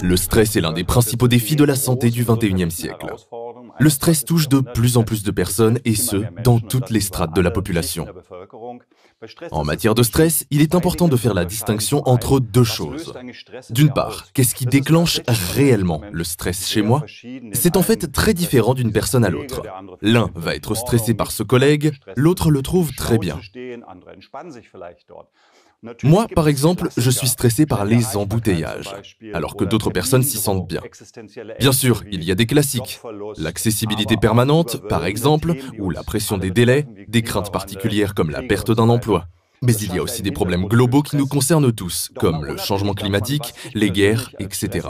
Le stress est l'un des principaux défis de la santé du XXIe siècle. Le stress touche de plus en plus de personnes, et ce, dans toutes les strates de la population. En matière de stress, il est important de faire la distinction entre deux choses. D'une part, qu'est-ce qui déclenche réellement le stress chez moi? C'est en fait très différent d'une personne à l'autre. L'un va être stressé par ce collègue, l'autre le trouve très bien. Moi, par exemple, je suis stressé par les embouteillages, alors que d'autres personnes s'y sentent bien. Bien sûr, il y a des classiques. L'accessibilité permanente, par exemple, ou la pression des délais, des craintes particulières comme la perte d'un emploi. Mais il y a aussi des problèmes globaux qui nous concernent tous, comme le changement climatique, les guerres, etc.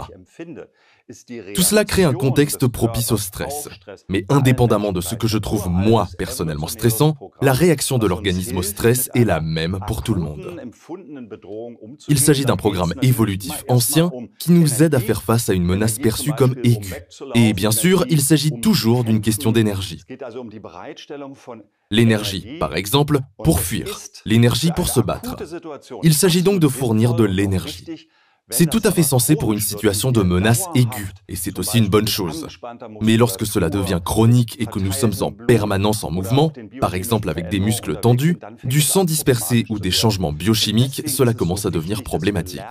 Tout cela crée un contexte propice au stress. Mais indépendamment de ce que je trouve moi personnellement stressant, la réaction de l'organisme au stress est la même pour tout le monde. Il s'agit d'un programme évolutif ancien qui nous aide à faire face à une menace perçue comme aiguë. Et bien sûr, il s'agit toujours d'une question d'énergie. L'énergie, par exemple, pour fuir. L'énergie pour se battre. Il s'agit donc de fournir de l'énergie. C'est tout à fait sensé pour une situation de menace aiguë, et c'est aussi une bonne chose. Mais lorsque cela devient chronique et que nous sommes en permanence en mouvement, par exemple avec des muscles tendus, du sang dispersé ou des changements biochimiques, cela commence à devenir problématique.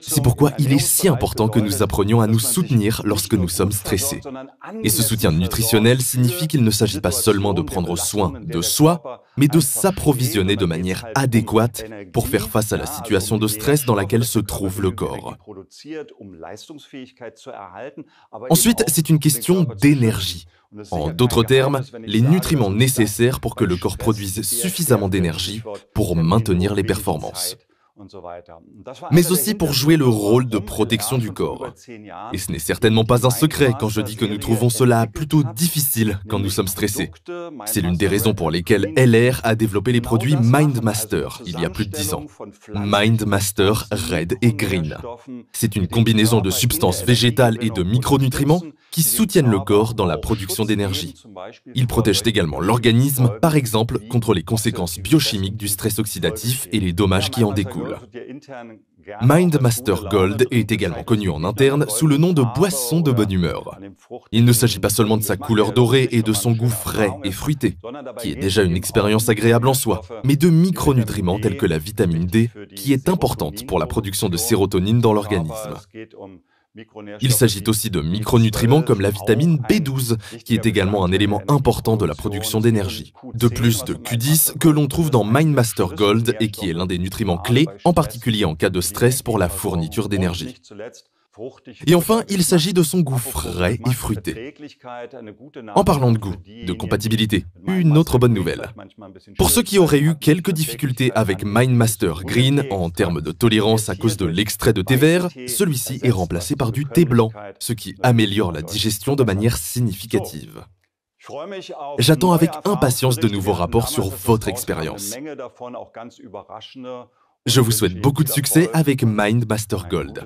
C'est pourquoi il est si important que nous apprenions à nous soutenir lorsque nous sommes stressés. Et ce soutien nutritionnel signifie qu'il ne s'agit pas seulement de prendre soin de soi, mais de s'approvisionner de manière adéquate pour faire face à la situation de stress dans laquelle se trouve le corps. Ensuite, c'est une question d'énergie. En d'autres termes, les nutriments nécessaires pour que le corps produise suffisamment d'énergie pour maintenir les performances. Mais aussi pour jouer le rôle de protection du corps. Et ce n'est certainement pas un secret quand je dis que nous trouvons cela plutôt difficile quand nous sommes stressés. C'est l'une des raisons pour lesquelles LR a développé les produits MindMaster il y a plus de 10 ans. MindMaster Red et Green. C'est une combinaison de substances végétales et de micronutriments qui soutiennent le corps dans la production d'énergie. Ils protègent également l'organisme, par exemple, contre les conséquences biochimiques du stress oxydatif et les dommages qui en découlent. MindMaster Gold est également connu en interne sous le nom de boisson de bonne humeur. Il ne s'agit pas seulement de sa couleur dorée et de son goût frais et fruité, qui est déjà une expérience agréable en soi, mais de micronutriments tels que la vitamine D, qui est importante pour la production de sérotonine dans l'organisme. Il s'agit aussi de micronutriments comme la vitamine B12, qui est également un élément important de la production d'énergie. De plus de Q10 que l'on trouve dans MindMaster Gold et qui est l'un des nutriments clés, en particulier en cas de stress pour la fourniture d'énergie. Et enfin, il s'agit de son goût frais et fruité. En parlant de goût, de compatibilité, une autre bonne nouvelle. Pour ceux qui auraient eu quelques difficultés avec MindMaster Green en termes de tolérance à cause de l'extrait de thé vert, celui-ci est remplacé par du thé blanc, ce qui améliore la digestion de manière significative. J'attends avec impatience de nouveaux rapports sur votre expérience. Je vous souhaite beaucoup de succès avec MindMaster Gold.